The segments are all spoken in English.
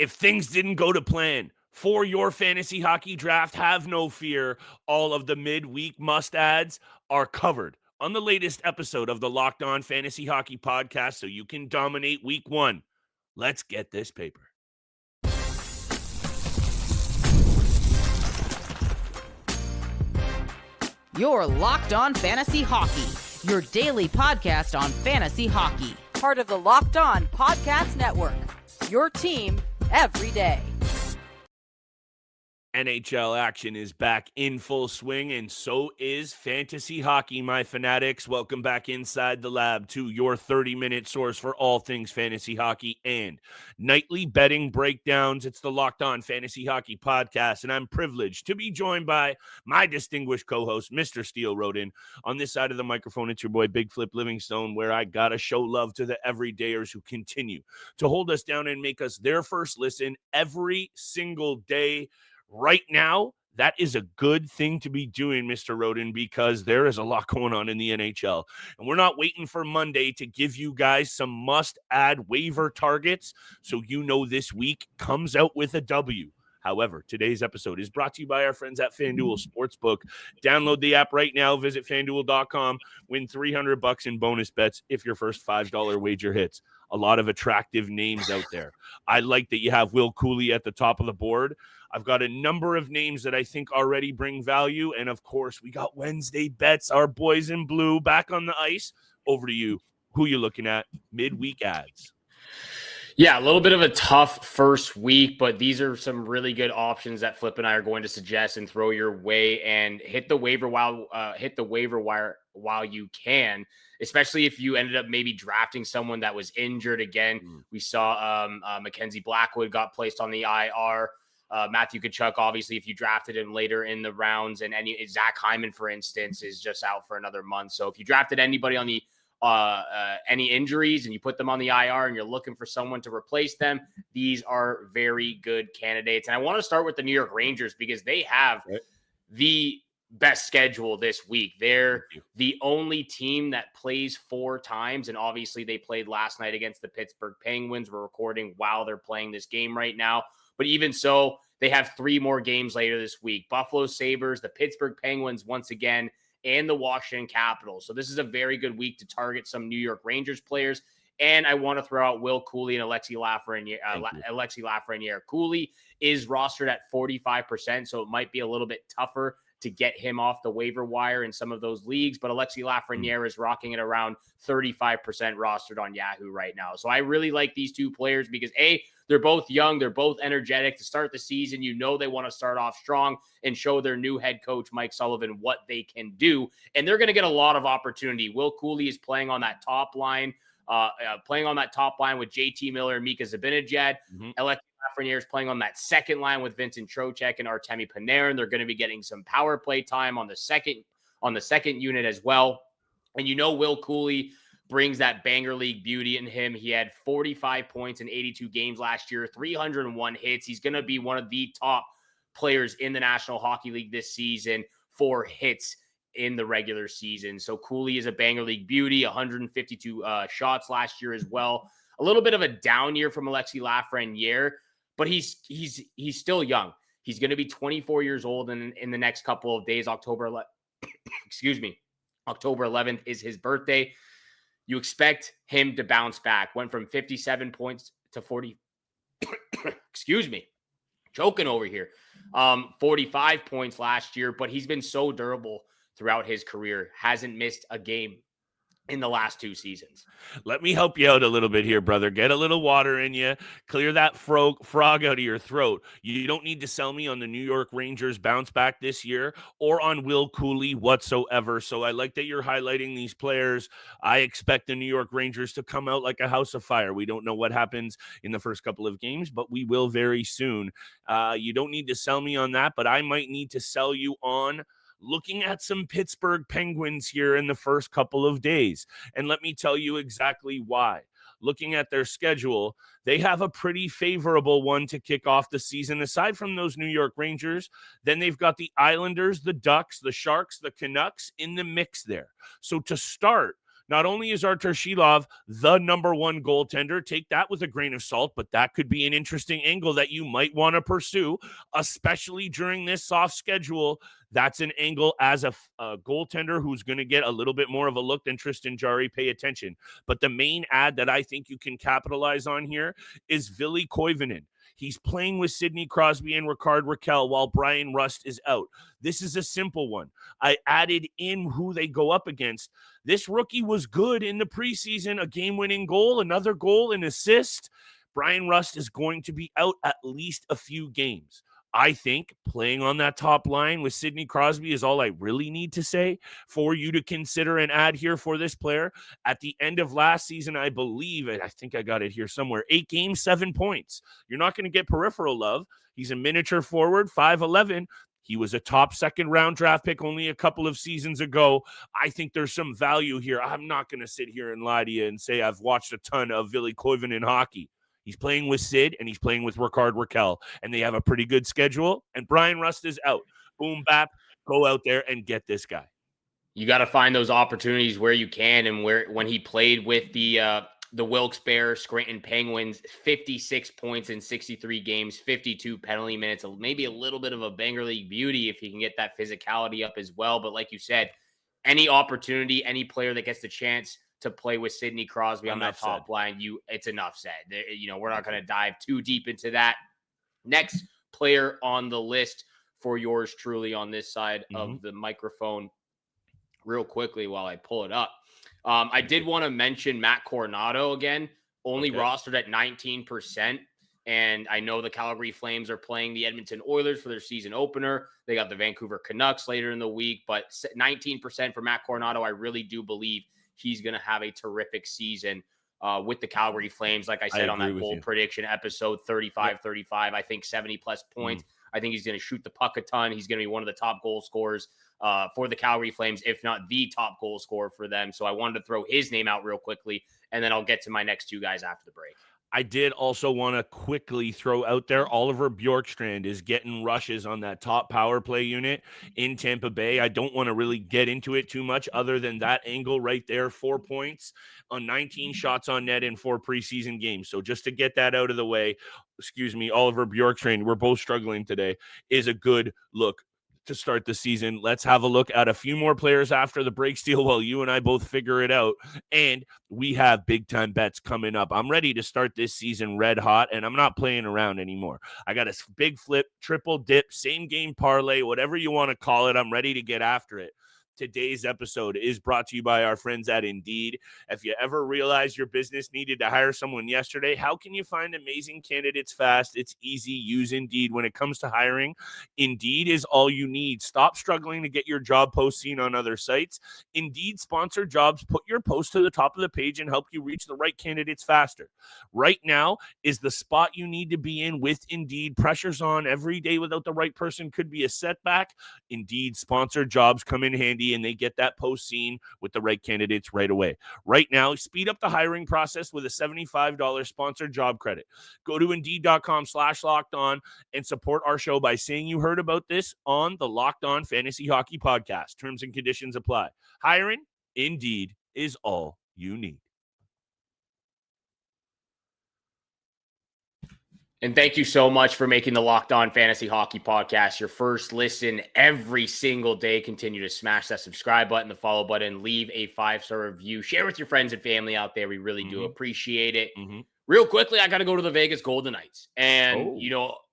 If things didn't go to plan for your fantasy hockey draft, have no fear. All of the midweek must-adds are covered on the latest episode of the Locked On Fantasy Hockey Podcast, so you can dominate week one. Let's get this paper. You're Locked On Fantasy Hockey, your daily podcast on fantasy hockey. Part of the Locked On Podcast Network, your team every day. NHL action is back in full swing, and so is fantasy hockey, my fanatics. Welcome back inside the lab to your 30-minute source for all things fantasy hockey and nightly betting breakdowns. It's the Locked On Fantasy Hockey Podcast, and I'm privileged to be joined by my distinguished co-host, Mr. Steele Rodin. On this side of the microphone, it's your boy, Big Flip Livingstone, where I gotta show love to the everydayers who continue to hold us down and make us their first listen every single day. Right now, that is a good thing to be doing, Mr. Rodin, because there is a lot going on in the NHL. And we're not waiting for Monday to give you guys some must-add waiver targets, so you know this week comes out with a W. However, today's episode is brought to you by our friends at FanDuel Sportsbook. Download the app right now. Visit FanDuel.com. Win $300 in bonus bets if your first $5 wager hits. A lot of attractive names out there. I like that you have Will Cooley at the top of the board. I've got a number of names that I think already bring value. And, of course, we got Wednesday bets, our boys in blue, back on the ice. Over to you. Who you looking at? Midweek ads. Yeah, a little bit of a tough first week, but these are some really good options that Flip and I are going to suggest and throw your way. And hit the waiver wire while you can, especially if you ended up maybe drafting someone that was injured. Again, we saw Mackenzie Blackwood got placed on the IR. Matthew Tkachuk, obviously, if you drafted him later in the rounds, and Zach Hyman, for instance, is just out for another month. So if you drafted anybody on the any injuries and you put them on the IR and you're looking for someone to replace them, these are very good candidates. And I want to start with the New York Rangers because they have the best schedule this week. They're the only team that plays 4 times, and obviously they played last night against the Pittsburgh Penguins. We're recording while they're playing this game right now. But even so, they have 3 more games later this week. Buffalo Sabres, the Pittsburgh Penguins once again, and the Washington Capitals. So this is a very good week to target some New York Rangers players. And I want to throw out Will Cooley and Alexi Lafreniere. Cooley is rostered at 45%, so it might be a little bit tougher to get him off the waiver wire in some of those leagues. But Alexi Lafreniere is rocking it around 35% rostered on Yahoo right now. So I really like these two players because, A, they're both young. They're both energetic to start the season. You know they want to start off strong and show their new head coach, Mike Sullivan, what they can do. And they're going to get a lot of opportunity. Will Cooley is playing on that top line, with JT Miller and Mika Zibanejad. Alexi Lafreniere is playing on that second line with Vincent Trocheck and Artemi Panarin. They're going to be getting some power play time on the second unit as well. And you know Will Cooley brings that banger league beauty in him. He had 45 points in 82 games last year, 301 hits. He's going to be one of the top players in the National Hockey League this season for hits in the regular season. So Cooley is a banger league beauty, 152 shots last year as well. A little bit of a down year from Alexi Lafreniere, but he's still young. He's going to be 24 years old in the next couple of days. October 11th is his birthday. You expect him to bounce back. Went from 57 points to 40. Choking over here. 45 points last year, but he's been so durable throughout his career. Hasn't missed a game in the last 2 seasons. Let me help you out a little bit here, brother. Get a little water in you. Clear that frog out of your throat. You don't need to sell me on the New York Rangers bounce back this year or on Will Cooley whatsoever. So I like that you're highlighting these players. I expect the New York Rangers to come out like a house of fire. We don't know what happens in the first couple of games, but we will very soon. You don't need to sell me on that, but I might need to sell you on looking at some Pittsburgh Penguins here in the first couple of days. And let me tell you exactly why. Looking at their schedule, they have a pretty favorable one to kick off the season. Aside from those New York Rangers, then they've got the Islanders, the Ducks, the Sharks, the Canucks in the mix there. So to start, Not only is Artur Shilov the number one goaltender, take that with a grain of salt, but that could be an interesting angle that you might want to pursue, especially during this soft schedule. That's an angle as a goaltender who's going to get a little bit more of a look than Tristan Jarry. Pay attention. But the main ad that I think you can capitalize on here is Ville Koivunen. He's playing with Sidney Crosby and Rickard Rakell while Brian Rust is out. This is a simple one. I added in who they go up against. This rookie was good in the preseason, a game-winning goal, another goal, an assist. Brian Rust is going to be out at least a few games. I think playing on that top line with Sidney Crosby is all I really need to say for you to consider an ad here for this player. At the end of last season, I believe, I think I got it here somewhere, 8 games, 7 points. You're not going to get peripheral love. He's a miniature forward, 5'11". He was a top second-round draft pick only a couple of seasons ago. I think there's some value here. I'm not going to sit here and lie to you and say I've watched a ton of Ville Koivunen hockey. He's playing with Sid, and he's playing with Rickard Rakell, and they have a pretty good schedule, and Brian Rust is out. Boom, bap, go out there and get this guy. You got to find those opportunities where you can, and when he played with the Wilkes-Barre Scranton Penguins, 56 points in 63 games, 52 penalty minutes, maybe a little bit of a banger league beauty if he can get that physicality up as well. But like you said, any opportunity, any player that gets the chance to play with Sidney Crosby on that top line, it's enough said. We're not going to dive too deep into that. Next player on the list for yours truly on this side of the microphone, real quickly while I pull it up. I did want to mention Matt Coronado again, only rostered at 19%. And I know the Calgary Flames are playing the Edmonton Oilers for their season opener. They got the Vancouver Canucks later in the week, but 19% for Matt Coronado. I really do believe he's going to have a terrific season with the Calgary Flames. Like I said on that bold prediction episode, 35-35, I think 70-plus points. I think he's going to shoot the puck a ton. He's going to be one of the top goal scorers for the Calgary Flames, if not the top goal scorer for them. So I wanted to throw his name out real quickly, and then I'll get to my next two guys after the break. I did also want to quickly throw out there, Oliver Bjorkstrand is getting rushes on that top power play unit in Tampa Bay. I don't want to really get into it too much other than that angle right there, 4 points on 19 shots on net in 4 preseason games. So just to get that out of the way, Oliver Bjorkstrand, we're both struggling today, is a good look to start the season. Let's have a look at a few more players after the break, Steele, while you and I both figure it out. And we have big time bets coming up. I'm ready to start this season red hot, and I'm not playing around anymore. I got a big flip, triple dip, same game parlay, whatever you want to call it. I'm ready to get after it. Today's episode is brought to you by our friends at Indeed. If you ever realize your business needed to hire someone yesterday, how can you find amazing candidates fast? It's easy. Use Indeed. When it comes to hiring, Indeed is all you need. Stop struggling to get your job post seen on other sites. Indeed sponsored jobs put your post to the top of the page and help you reach the right candidates faster. Right now is the spot you need to be in with Indeed. Pressure's on. Every day without the right person could be a setback. Indeed sponsored jobs come in handy, and they get that post seen with the right candidates right away. Right now, speed up the hiring process with a $75 sponsored job credit. Go to Indeed.com/lockedon and support our show by saying you heard about this on the Locked On Fantasy Hockey Podcast. Terms and conditions apply. Hiring, Indeed, is all you need. And thank you so much for making the Locked On Fantasy Hockey Podcast your first listen every single day. Continue to smash that subscribe button, the follow button, leave a 5-star review, share with your friends and family out there. We really do appreciate it. Real quickly, I got to go to the Vegas Golden Knights. And,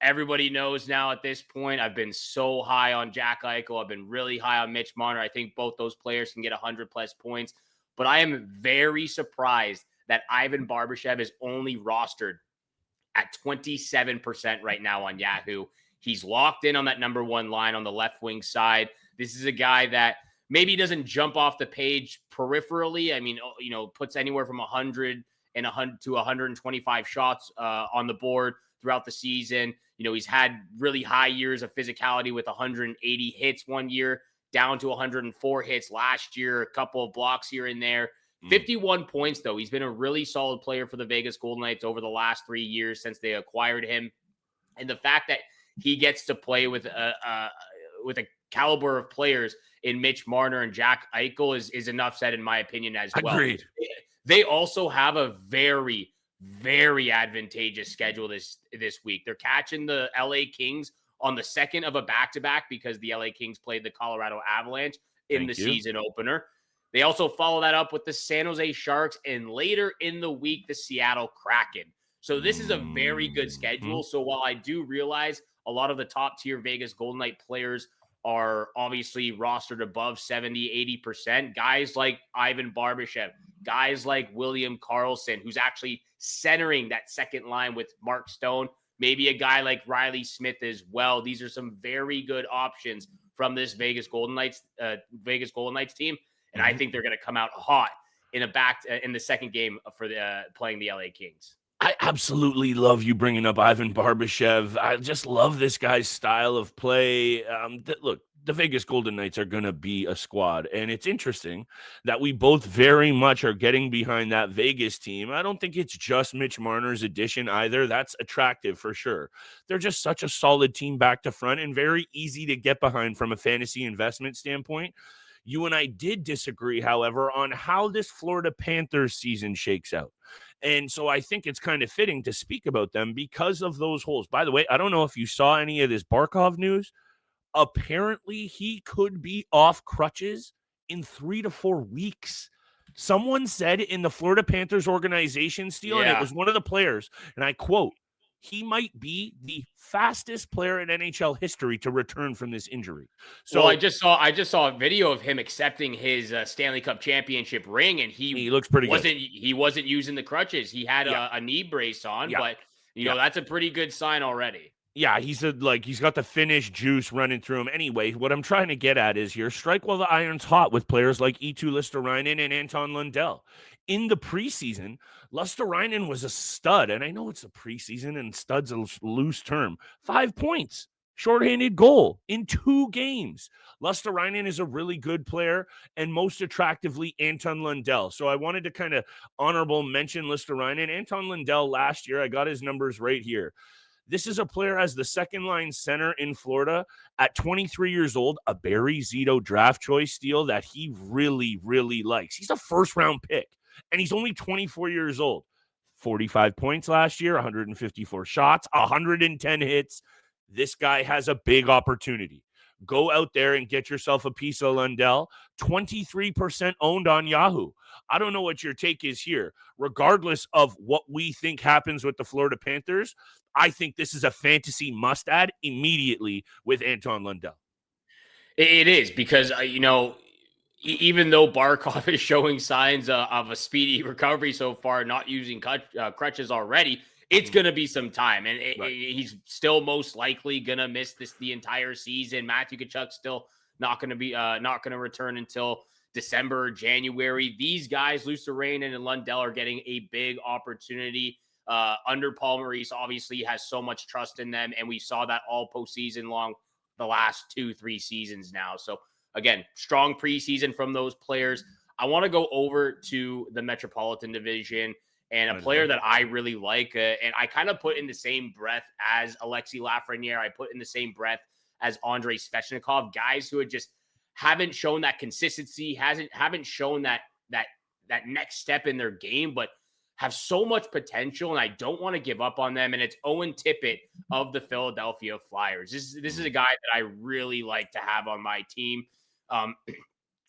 everybody knows now at this point, I've been so high on Jack Eichel. I've been really high on Mitch Marner. I think both those players can get 100-plus points. But I am very surprised that Ivan Barbashev is only rostered at 27% right now on Yahoo. He's locked in on that number one line on the left wing side. This is a guy that maybe doesn't jump off the page peripherally. I mean, puts anywhere from 100 to 125 shots on the board throughout the season. He's had really high years of physicality with 180 hits one year, down to 104 hits last year, a couple of blocks here and there. 51 points, though. He's been a really solid player for the Vegas Golden Knights over the last 3 years since they acquired him. And the fact that he gets to play with a caliber of players in Mitch Marner and Jack Eichel is enough said, in my opinion, as well. Agreed. They also have a very, very advantageous schedule this week. They're catching the LA Kings on the second of a back-to-back because the LA Kings played the Colorado Avalanche in the season opener. They also follow that up with the San Jose Sharks and later in the week, the Seattle Kraken. So this is a very good schedule. So while I do realize a lot of the top-tier Vegas Golden Knight players are obviously rostered above 70, 80%, guys like Ivan Barbashev, guys like William Karlsson, who's actually centering that second line with Mark Stone, maybe a guy like Riley Smith as well. These are some very good options from this Vegas Golden Knights team. And I think they're going to come out hot in the second game for playing the LA Kings. I absolutely love you bringing up Ivan Barbashev. I just love this guy's style of play. Look, the Vegas Golden Knights are going to be a squad, and it's interesting that we both very much are getting behind that Vegas team. I don't think it's just Mitch Marner's addition either. That's attractive for sure. They're just such a solid team back to front and very easy to get behind from a fantasy investment standpoint. You and I did disagree, however, on how this Florida Panthers season shakes out. And so I think it's kind of fitting to speak about them because of those holes. By the way, I don't know if you saw any of this Barkov news. Apparently, he could be off crutches in 3 to 4 weeks. Someone said in the Florida Panthers organization, Steele, and it was one of the players, and I quote, he might be the fastest player in NHL history to return from this injury. So I just saw a video of him accepting his Stanley Cup championship ring, and he looks pretty good. He wasn't using the crutches. He had a knee brace on, but you know that's a pretty good sign already. Yeah, he's got the Finnish juice running through him. Anyway, what I'm trying to get at is here, strike while the iron's hot with players like Eetu Luostarinen and Anton Lundell. In the preseason, Luostarinen was a stud, and I know it's a preseason and stud's a loose term. 5 points, shorthanded goal in 2 games. Luostarinen is a really good player, and most attractively, Anton Lundell. So I wanted to kind of honorable mention Luostarinen. Anton Lundell last year, I got his numbers right here. This is a player as the second-line center in Florida at 23 years old, a Barry Zito draft choice deal that he really, really likes. He's a first-round pick, and he's only 24 years old. 45 points last year, 154 shots, 110 hits. This guy has a big opportunity. Go out there and get yourself a piece of Lundell. 23% owned on Yahoo. I don't know what your take is here. Regardless of what we think happens with the Florida Panthers, I think this is a fantasy must-add immediately with Anton Lundell. It is because, even though Barkov is showing signs of a speedy recovery so far, not using crutches already, it's going to be some time. And he's still most likely going to miss the entire season. Matthew Tkachuk's still not going to return until December or January. These guys, Luostarinen and Lundell, are getting a big opportunity. Under Paul Maurice, obviously has so much trust in them, and we saw that all postseason long the last 2-3 seasons now. So again, strong preseason from those players. I want to go over to the Metropolitan Division and a player that I really like, and I kind of put in the same breath as Alexis Lafreniere. I put in the same breath as Andrei Svechnikov, guys who just haven't shown that consistency, haven't shown that next step in their game, but have so much potential, and I don't want to give up on them. And it's Owen Tippett of the Philadelphia Flyers. This is a guy that I really like to have on my team.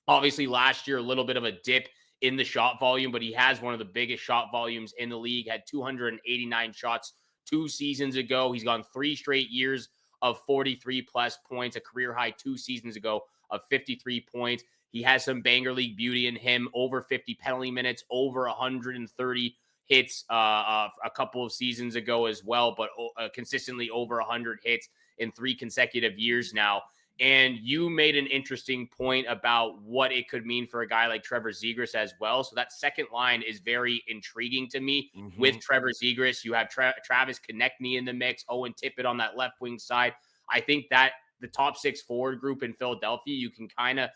Obviously, last year, a little bit of a dip in the shot volume, but he has one of the biggest shot volumes in the league, had 289 shots 2 seasons ago. He's gone 3 straight years of 43-plus points, a career high 2 seasons ago of 53 points. He has some banger league beauty in him, over 50 penalty minutes, over 130 hits a couple of seasons ago as well, but consistently over 100 hits in 3 consecutive years now. And you made an interesting point about what it could mean for a guy like Trevor Zegras as well. So that second line is very intriguing to me. With Trevor Zegras, you have Travis Konechny in the mix, Owen Tippett on that left wing side. I think that the top 6 forward group in Philadelphia, you can kind of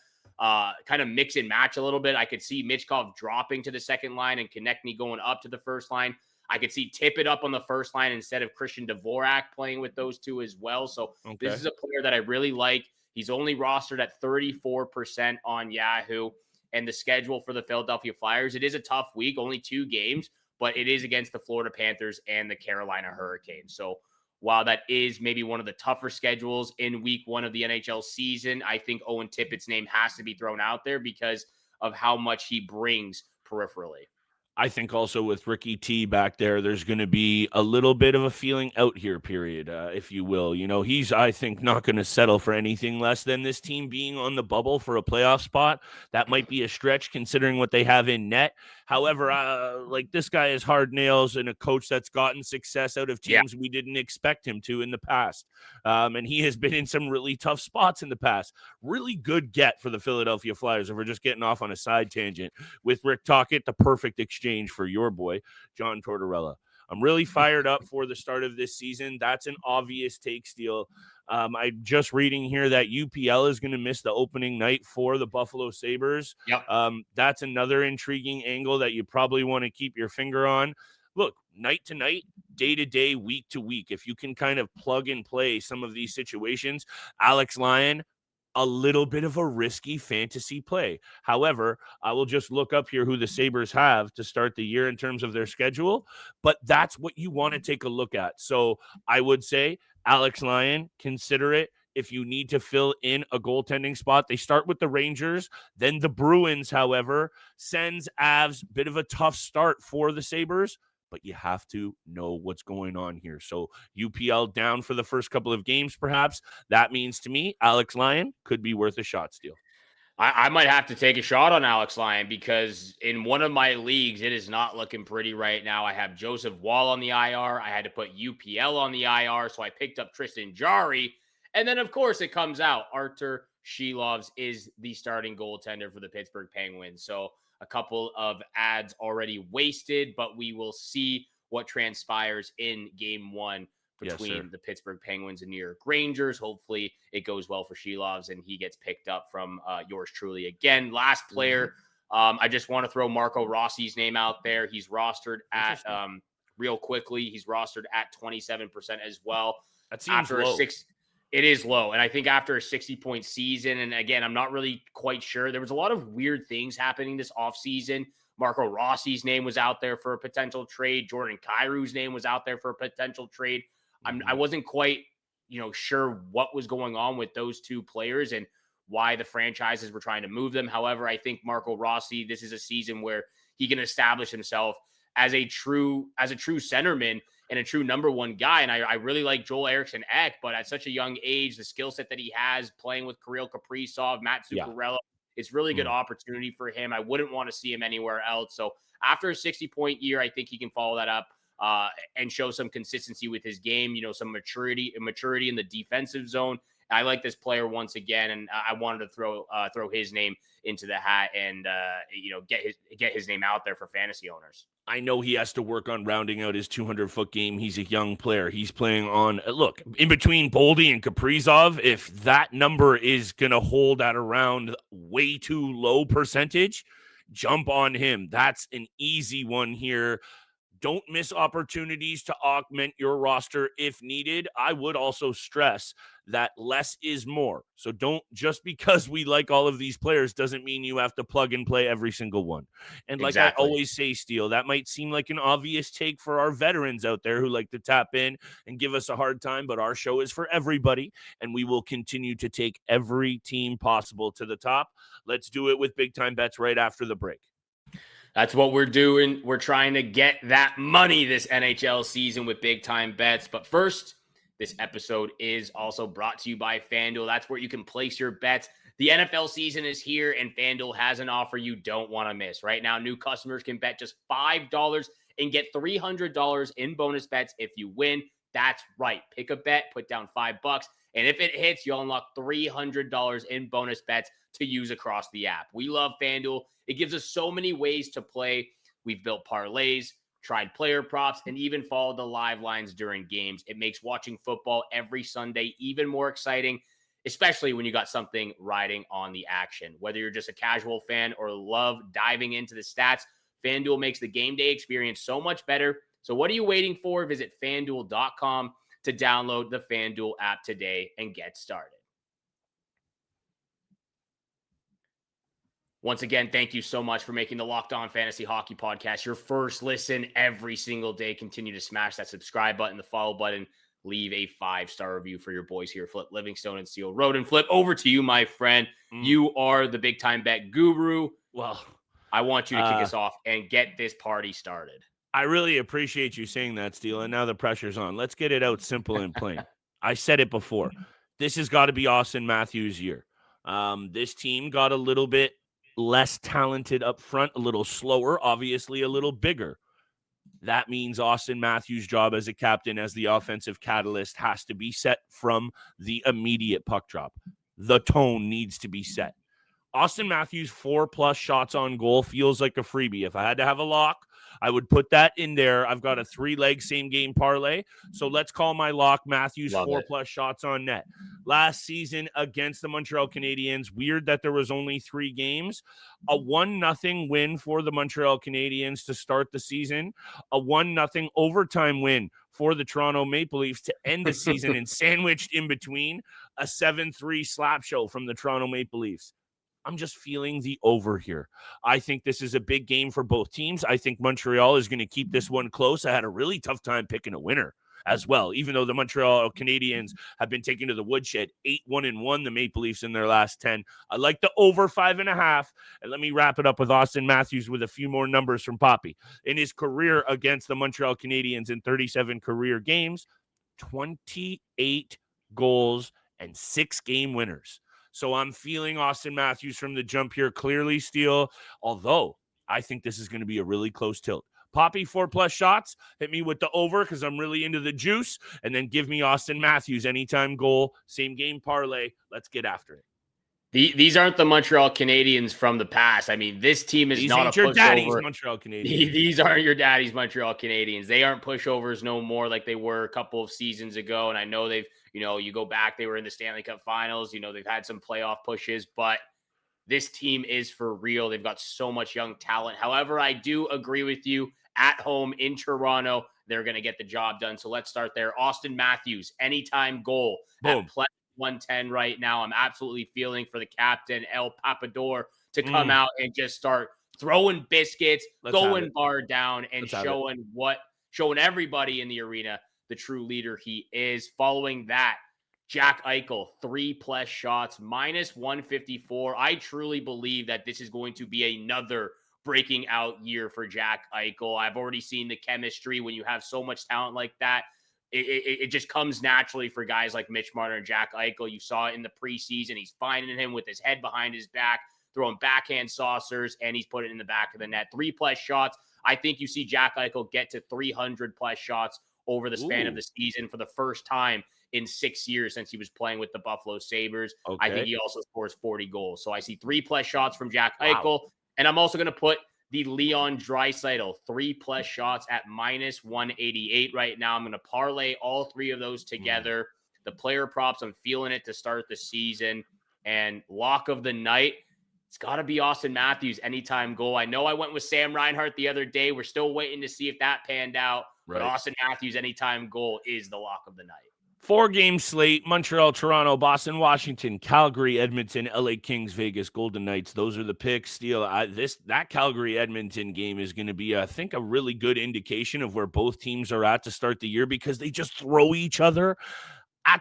mix and match a little bit. I could see Michkov dropping to the second line and Konechny going up to the first line. I could see Tippett up on the first line instead of Christian Dvorak playing with those two as well. So this is a player that I really like. He's only rostered at 34% on Yahoo. And the schedule for the Philadelphia Flyers, it is a tough week, only 2 games, but it is against the Florida Panthers and the Carolina Hurricanes. So while that is maybe one of the tougher schedules in week 1 of the NHL season, I think Owen Tippett's name has to be thrown out there because of how much he brings peripherally. I think also with Ricky T back there, there's going to be a little bit of a feeling out here period, if you will. You know, he's, I think, not going to settle for anything less than this team being on the bubble for a playoff spot. That might be a stretch considering what they have in net. However, like this guy is hard nails and a coach that's gotten success out of teams we didn't expect him to in the past. And he has been in some really tough spots in the past. Really good get for the Philadelphia Flyers if we're just getting off on a side tangent. With Rick Tocchet, the perfect exchange for your boy, John Tortorella. I'm really fired up for the start of this season. That's an obvious take, Steele. I'm just reading here that UPL is going to miss the opening night for the Buffalo Sabres. That's another intriguing angle that you probably want to keep your finger on. Look, night to night, day to day, week to week, if you can kind of plug and play some of these situations, Alex Lyon, a little bit of a risky fantasy play. However, I will just look up here who the Sabres have to start the year in terms of their schedule, but that's what you want to take a look at. So I would say Alex Lyon, consider it. If you need to fill in a goaltending spot, they start with the Rangers, then the Bruins, however, Sens, Avs, bit of a tough start for the Sabres, but you have to know what's going on here. So UPL down for the first couple of games, perhaps. That means to me, Alex Lyon could be worth a shot, Steele. I might have to take a shot on Alex Lyon because in one of my leagues, it is not looking pretty right now. I have Joseph Wall on the IR. I had to put UPL on the IR, so I picked up Tristan Jarry. And then, of course, it comes out. Artur Shilovs is the starting goaltender for the Pittsburgh Penguins. So a couple of ads already wasted, but we will see what transpires in game 1 between the Pittsburgh Penguins and New York Rangers. Hopefully it goes well for Shilovs and he gets picked up from yours truly again. Last player, I just want to throw Marco Rossi's name out there. He's rostered at, real quickly, he's rostered at 27% as well. That seems low. It is low. And I think after a 60-point season, and again, I'm not really quite sure. There was a lot of weird things happening this offseason. Marco Rossi's name was out there for a potential trade. Jordan Kyrou's name was out there for a potential trade. I wasn't quite, sure what was going on with those two players and why the franchises were trying to move them. However, I think Marco Rossi, this is a season where he can establish himself as a true centerman and a true number one guy. And I really like Joel Eriksson Ek, but at such a young age, the skill set that he has playing with Kirill Kaprizov, Matt Zuccarello, it's really good opportunity for him. I wouldn't want to see him anywhere else. So after a 60-point year, I think he can follow that up and show some consistency with his game, some maturity in the defensive zone. I like this player once again, and I wanted to throw his name into the hat and get his name out there for fantasy owners. I know he has to work on rounding out his 200-foot game. He's a young player. He's playing on, look, in between Boldy and Kaprizov, if that number is going to hold at around way too low percentage, jump on him. That's an easy one here. Don't miss opportunities to augment your roster if needed. I would also stress that less is more. So don't, just because we like all of these players doesn't mean you have to plug and play every single one. And like I always say, Steele, that might seem like an obvious take for our veterans out there who like to tap in and give us a hard time, but our show is for everybody, and we will continue to take every team possible to the top. Let's do it with big time bets right after the break. That's what we're doing. We're trying to get that money this NHL season with big time bets. But first, this episode is also brought to you by FanDuel. That's where you can place your bets. The NFL season is here, and FanDuel has an offer you don't want to miss. Right now, new customers can bet just $5 and get $300 in bonus bets if you win. That's right. Pick a bet, put down $5, and if it hits, you'll unlock $300 in bonus bets to use across the app. We love FanDuel. It gives us so many ways to play. We've built parlays, tried player props, and even followed the live lines during games. It makes watching football every Sunday even more exciting, especially when you got something riding on the action. Whether you're just a casual fan or love diving into the stats, FanDuel makes the game day experience so much better. So what are you waiting for? Visit FanDuel.com to download the FanDuel app today and get started. Once again, thank you so much for making the Locked On Fantasy Hockey Podcast your first listen every single day. Continue to smash that subscribe button, the follow button, leave a 5-star review for your boys here, Flip Livingstone and Steele Rodin. Flip, over to you, my friend. You are the big time bet guru. Well, I want you to kick us off and get this party started. I really appreciate you saying that, Steele, and now the pressure's on. Let's get it out simple and plain. I said it before. This has got to be Auston Matthews' year. This team got a little bit less talented up front, a little slower, obviously a little bigger. That means Auston Matthews' job as a captain, as the offensive catalyst, has to be set from the immediate puck drop. The tone needs to be set. Auston Matthews' 4+ shots on goal feels like a freebie. If I had to have a lock, I would put that in there. I've got a 3-leg same-game parlay, so let's call my lock Matthews' 4+ shots on net. Last season against the Montreal Canadiens, weird that there was only 3 games, a 1-0 win for the Montreal Canadiens to start the season, a 1-0 overtime win for the Toronto Maple Leafs to end the season, and sandwiched in between a 7-3 slap show from the Toronto Maple Leafs. I'm just feeling the over here. I think this is a big game for both teams. I think Montreal is going to keep this one close. I had a really tough time picking a winner as well, even though the Montreal Canadiens have been taken to the woodshed. 8-1-1, the Maple Leafs in their last 10. I like the over 5.5. And let me wrap it up with Auston Matthews with a few more numbers from Poppy. In his career against the Montreal Canadiens in 37 career games, 28 goals and 6 game winners. So I'm feeling Auston Matthews from the jump here, clearly, Steele, although I think this is going to be a really close tilt. Poppy, 4+ shots. Hit me with the over because I'm really into the juice. And then give me Auston Matthews, anytime goal, same game parlay. Let's get after it. These aren't the Montreal Canadiens from the past. I mean, this team is not a pushover. Your daddy's Montreal Canadiens. These aren't your daddy's Montreal Canadiens. They aren't pushovers no more like they were a couple of seasons ago. And I know they've, you go back, they were in the Stanley Cup Finals. They've had some playoff pushes, but this team is for real. They've got so much young talent. However, I do agree with you. At home in Toronto, they're going to get the job done. So let's start there. Auston Matthews, anytime goal. Boom. At plus 110 right now. I'm absolutely feeling for the captain, El Papador, to come out and just start throwing biscuits, going bar down, and showing everybody in the arena the true leader he is. Following that, Jack Eichel, 3+ shots, minus 154. I truly believe that this is going to be another breaking out year for Jack Eichel. I've already seen the chemistry when you have so much talent like that. It just comes naturally for guys like Mitch Marner and Jack Eichel. You saw it in the preseason. He's finding him with his head behind his back, throwing backhand saucers, and he's putting it in the back of the net. 3+ shots. I think you see Jack Eichel get to 300+ shots over the span of the season for the first time in 6 years since he was playing with the Buffalo Sabres. Okay. I think he also scores 40 goals. So I see 3+ shots from Jack Eichel. And I'm also going to put the Leon Draisaitl 3+ shots at minus 188 right now. I'm going to parlay all 3 of those together. The player props, I'm feeling it to start the season. And lock of the night, it's got to be Auston Matthews, anytime goal. I know I went with Sam Reinhart the other day. We're still waiting to see if that panned out. Right. But Auston Matthews, anytime goal, is the lock of the night. 4-game slate: Montreal, Toronto, Boston, Washington, Calgary, Edmonton, LA Kings, Vegas, Golden Knights. Those are the picks. Steele, that Calgary Edmonton game is going to be, I think, a really good indication of where both teams are at to start the year, because they just throw each other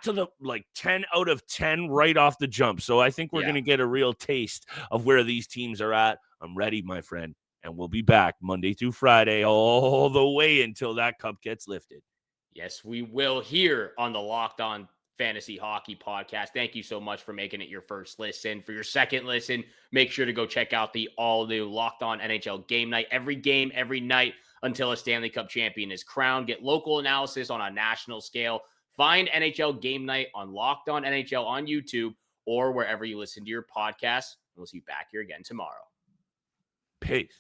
to the 10 out of 10 right off the jump. So I think we're going to get a real taste of where these teams are at. I'm ready, my friend, and we'll be back Monday through Friday all the way until that cup gets lifted. Yes, we will, here on the Locked On Fantasy Hockey Podcast. Thank you so much for making it your first listen. For your second listen, make sure to go check out the all-new Locked On NHL Game Night. Every game, every night, until a Stanley Cup champion is crowned. Get local analysis on a national scale. Find NHL Game Night on Locked On NHL on YouTube or wherever you listen to your podcasts. We'll see you back here again tomorrow. Peace.